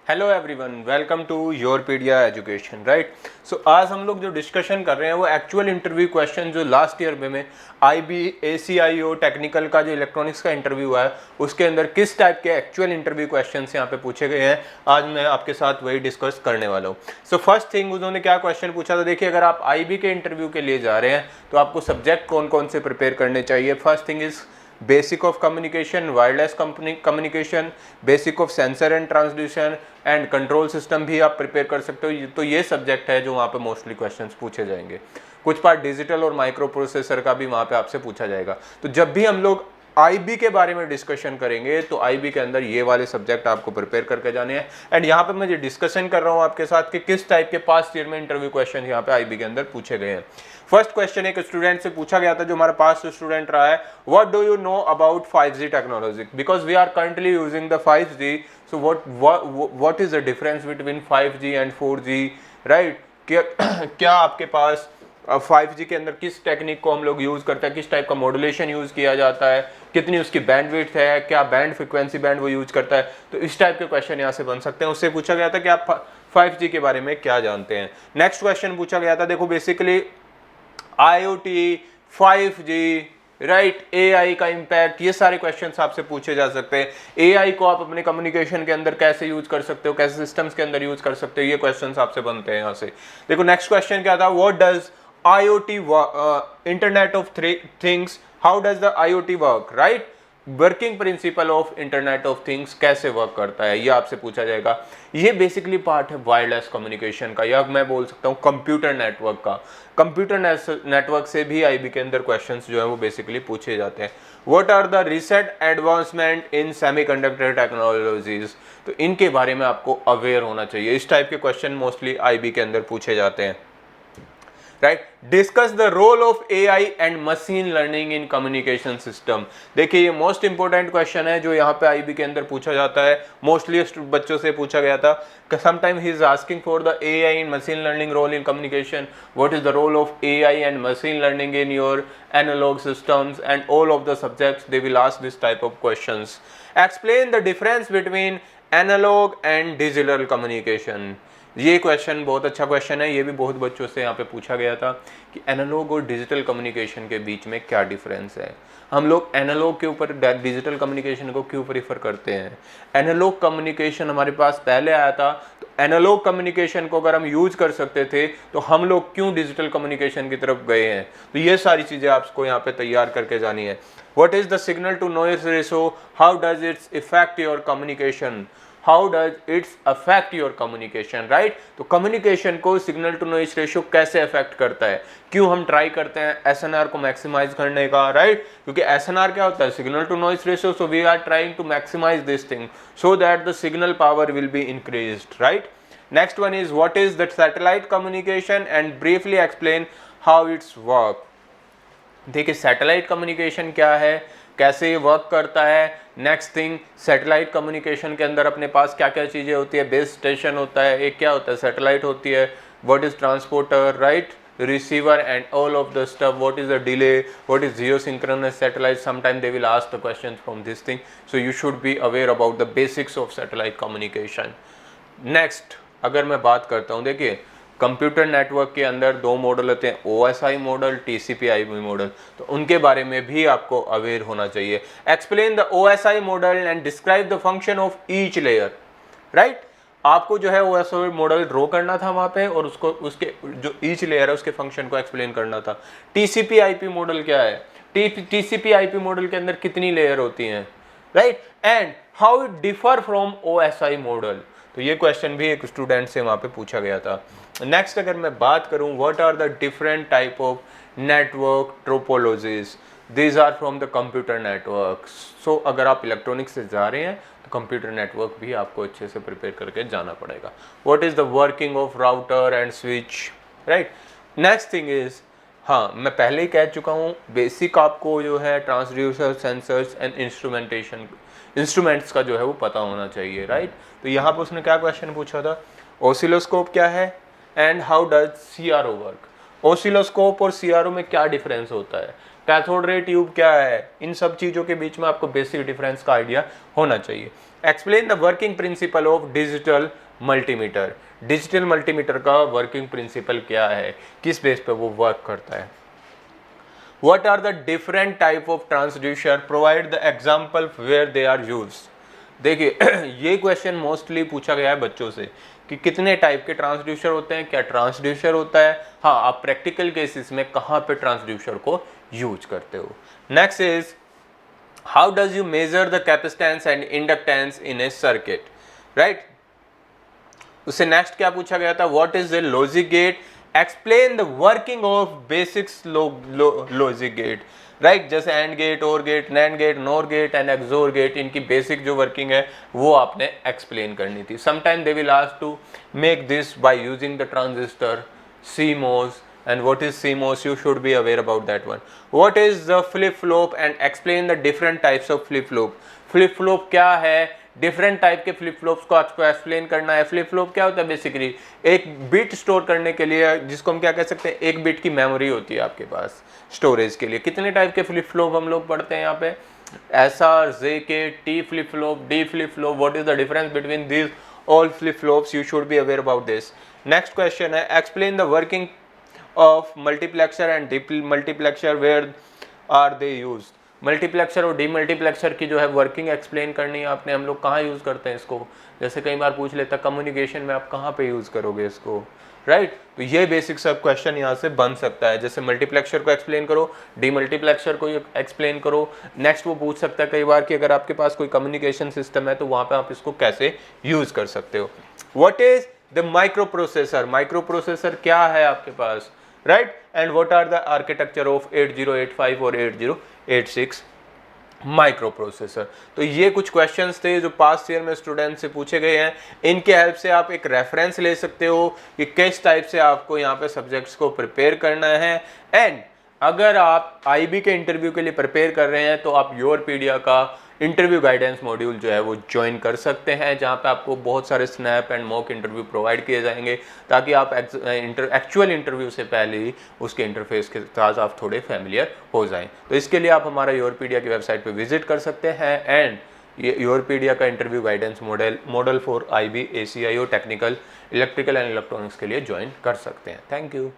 Hello everyone, welcome to Yourpedia education. Right, so आज हम लोग जो डिस्कशन कर रहे हैं वो एक्चुअल इंटरव्यू क्वेश्चन जो लास्ट ईयर में IB ACIO टेक्निकल का जो इलेक्ट्रॉनिक्स का इंटरव्यू है उसके अंदर किस टाइप के एक्चुअल इंटरव्यू क्वेश्चंस यहाँ पे पूछे गए हैं, आज मैं आपके साथ वही डिस्कस करने वाला हूँ। सो फर्स्ट थिंग उन्होंने क्या क्वेश्चन पूछा था, देखिए अगर आप IB के इंटरव्यू के लिए जा रहे हैं तो आपको सब्जेक्ट कौन कौन से प्रिपेयर करने चाहिए। First thing is basic of communication, wireless communication, basic of sensor and transducer and control system भी आप प्रिपेयर कर सकते हो। तो ये सब्जेक्ट है जो वहाँ पे मोस्टली क्वेश्चंस पूछे जाएंगे। कुछ पार्ट डिजिटल और माइक्रो प्रोसेसर का भी वहाँ पे आपसे पूछा जाएगा। तो जब भी हम लोग IB के बारे में डिस्कशन करेंगे तो IB के अंदर ये वाले सब्जेक्ट आपको प्रिपेयर करके जाने हैं। एंड यहाँ पे मैं डिस्कशन कर रहा हूँ आपके साथ कि किस टाइप के पास्ट ईयर में इंटरव्यू क्वेश्चन यहाँ पे IB के अंदर पूछे गए हैं। फर्स्ट क्वेश्चन एक स्टूडेंट से पूछा गया था जो हमारा पास्ट स्टूडेंट रहा है, what do you know about 5G technology, because we are currently using the 5G, so what is the difference between 5G and 4G, right. क्या आपके पास 5G के अंदर किस टेक्निक को हम लोग यूज करते हैं, किस टाइप का मॉड्यूलेशन यूज किया जाता है, कितनी उसकी बैंडविड्थ है, क्या बैंड फ्रीक्वेंसी बैंड वो यूज करता है। तो इस टाइप के क्वेश्चन यहाँ से बन सकते हैं। उससे पूछा गया था कि आप 5G के बारे में क्या जानते हैं। नेक्स्ट क्वेश्चन पूछा गया था, देखो basically IoT, 5G, right, AI का इम्पैक्ट, ये सारे क्वेश्चंस आपसे पूछे जा सकते हैं। AI को आप अपने कम्युनिकेशन के अंदर कैसे यूज कर सकते हो, कैसे सिस्टम्स के अंदर यूज कर सकते हो, ये क्वेश्चंस आपसे बनते हैं यहाँ से। देखो नेक्स्ट क्वेश्चन क्या था, what does IoT internet of things, how does the IoT work, right, working principle of internet of things कैसे वर्क करता है, ये आपसे पूछा जाएगा। ये बेसिकली पार्ट है वायरलेस कम्युनिकेशन का, या मैं बोल सकता हूँ कंप्यूटर नेटवर्क का। कंप्यूटर नेटवर्क से भी IB के अंदर क्वेश्चंस जो है वो बेसिकली पूछे जाते हैं। What are the recent advancement in semiconductor technologies, तो इनके बारे में आपको अवेयर होना चाहिए। इस टाइप के क्वेश्चन मोस्टली IB के अंदर पूछे जाते हैं। Right, discuss the role of AI and machine learning in communication system. देखिए ये मोस्ट इंपोर्टेंट क्वेश्चन है जो यहाँ पे IB के अंदर पूछा जाता है, मोस्टली बच्चों से पूछा गया था। Sometime he is asking for the AI in machine learning role in communication, what is the role of AI and machine learning in your analog systems, and all of the subjects they will ask this type of questions. Explain the difference between analog and digital communication. ये question बहुत अच्छा question है, ये भी बहुत बच्चों से यहाँ पे पूछा गया था कि एनालॉग और डिजिटल कम्युनिकेशन के बीच में क्या डिफरेंस है। हम लोग एनालॉग के ऊपर डिजिटल कम्युनिकेशन को क्यों प्रीफर करते हैं। एनालॉग कम्युनिकेशन हमारे पास पहले आया था, तो एनालॉग कम्युनिकेशन को अगर हम यूज कर सकते थे तो हम लोग क्यों डिजिटल कम्युनिकेशन की तरफ गए हैं। तो ये सारी चीज़ें आपको यहाँ पे तैयार करके जानी है। What is the signal to noise ratio, how does its effect your communication, how does its affect your communication, right. तो कम्युनिकेशन को सिग्नल टू नॉइज रेशियो कैसे अफेक्ट करता है, क्यों हम ट्राई करते हैं SNR को मैक्सिमाइज करने का, राइट, क्योंकि SNR क्या होता है, signal to noise ratio, so we are trying to maximize this thing so that the signal power will be increased, right. Next one is what is the satellite communication and briefly explain how its work. देखिए satellite communication क्या है, कैसे ये work करता है। Next thing, satellite communication के अंदर अपने पास क्या क्या चीज़ें होती है, बेस स्टेशन होता है, एक क्या होता है सैटेलाइट होती है, what is transporter, right, receiver and all of the stuff, what is the delay, what is geosynchronous satellite, sometime they will ask the questions from this thing, so you should be aware about the basics of satellite communication. Next अगर मैं बात करता हूँ, देखिए computer network के अंदर दो model होते हैं, OSI मॉडल, TCP/IP मॉडल, तो उनके बारे में भी आपको अवेयर होना चाहिए। Explain the OSI model and describe the function of each layer, right. आपको जो है OSI मॉडल ड्रॉ करना था वहाँ पे और उसको उसके जो ईच लेयर है उसके फंक्शन को एक्सप्लेन करना था। TCP/IP मॉडल क्या है, TCP/IP मॉडल के अंदर कितनी लेयर होती हैं, right, and how it differ from OSI model. तो ये क्वेश्चन भी एक स्टूडेंट से वहाँ पे पूछा गया था। नेक्स्ट अगर मैं बात करूँ, what are the different type of network topologies, these are from the computer network. So अगर आप इलेक्ट्रॉनिक्स से जा रहे हैं तो कंप्यूटर नेटवर्क भी आपको अच्छे से प्रिपेयर करके जाना पड़ेगा। What is the working of router and switch, right. Next thing is, हाँ मैं पहले ही कह चुका हूँ, बेसिक आपको जो है ट्रांसड्यूसर, सेंसर्स एंड इंस्ट्रूमेंट्स का जो है वो पता होना चाहिए, राइट। तो यहाँ पर उसने क्या क्वेश्चन पूछा था, ऑसिलोस्कोप क्या है and how does CRO work. Oscilloscope और सीआरओ में क्या डिफरेंस होता है, कैथोड रे ट्यूब क्या है, इन सब चीज़ों के बीच में आपको बेसिक डिफरेंस का आइडिया होना चाहिए। Explain the working principle of digital multimeter, digital multimeter का वर्किंग प्रिंसिपल क्या है, किस बेस पे वो वर्क करता है। What are the different type of transducer? Provide the example where they are used. देखिए ये क्वेश्चन मोस्टली पूछा गया है बच्चों से कि कितने टाइप के ट्रांसड्यूसर होते हैं, क्या ट्रांसड्यूसर होता है, हाँ आप प्रैक्टिकल केसेस में कहाँ पे ट्रांसड्यूसर को यूज करते हो। Next is how does you measure the capacitance and inductance in a circuit, right. उससे नेक्स्ट क्या पूछा गया था, what is the logic gate, explain the working of basics logic gate, right. जैसे and gate, or gate, nand gate, nor gate and xor gate, इनकी basic जो working है वो आपने एक्सप्लेन करनी थी। Sometime they will ask to make this by using the transistor CMOS, and what is CMOS, you should be aware about that one. What is the flip flop and explain the different types of flip flop. flip flop क्या है, different type के flip flops को आपको explain करना है। Flip flop क्या होता है, बेसिकली एक बिट स्टोर करने के लिए, जिसको हम क्या कह सकते हैं, एक बिट की मेमोरी होती है आपके पास स्टोरेज के लिए। कितने टाइप के फ्लिप फ्लॉप हम लोग पढ़ते हैं यहाँ पे, SR, JK, T flip flop, D flip flop, what is the difference between this all flip flops, you should be aware about this. Next question है, explain the working of multiplexer and demultiplexer, where are they used. Multiplexer और demultiplexer की जो है working explain करनी है आपने, हम लोग कहाँ यूज़ करते हैं इसको, जैसे कई बार पूछ लेता कम्युनिकेशन में आप कहाँ पे यूज़ करोगे इसको, राइट। तो ये बेसिक सब क्वेश्चन यहाँ से बन सकता है, जैसे मल्टीप्लेक्सर को एक्सप्लेन करो, डीमल्टीप्लेक्सर को एक्सप्लेन करो। नेक्स्ट वो पूछ सकता है कई बार कि अगर आपके पास कोई कम्युनिकेशन सिस्टम है तो वहाँ पे आप इसको कैसे यूज़ कर सकते हो। What is the micro processor, micro processor क्या है आपके पास, right. And what are the architecture of 8085 और 8086 माइक्रो प्रोसेसर। तो ये कुछ क्वेश्चंस थे जो पास्ट ईयर में स्टूडेंट से पूछे गए हैं। इनके हेल्प से आप एक रेफरेंस ले सकते हो कि किस टाइप से आपको यहाँ पे सब्जेक्ट्स को प्रिपेयर करना है। एंड अगर आप IB के इंटरव्यू के लिए प्रिपेयर कर रहे हैं तो आप योरपीडिया का इंटरव्यू गाइडेंस मॉड्यूल जो है वो ज्वाइन कर सकते हैं, जहाँ पे आपको बहुत सारे snap and mock interview provide किए जाएंगे, ताकि आप एक्चुअल इंटरव्यू से पहले ही उसके इंटरफेस के साथ आप थोड़े फैमिलियर हो जाएं। तो इसके लिए आप हमारा योरपीडिया की वेबसाइट पे विजिट कर सकते हैं एंड ये योरपीडिया का interview guidance model for IB ACIO technical electrical and electronics के लिए ज्वाइन कर सकते हैं। Thank you.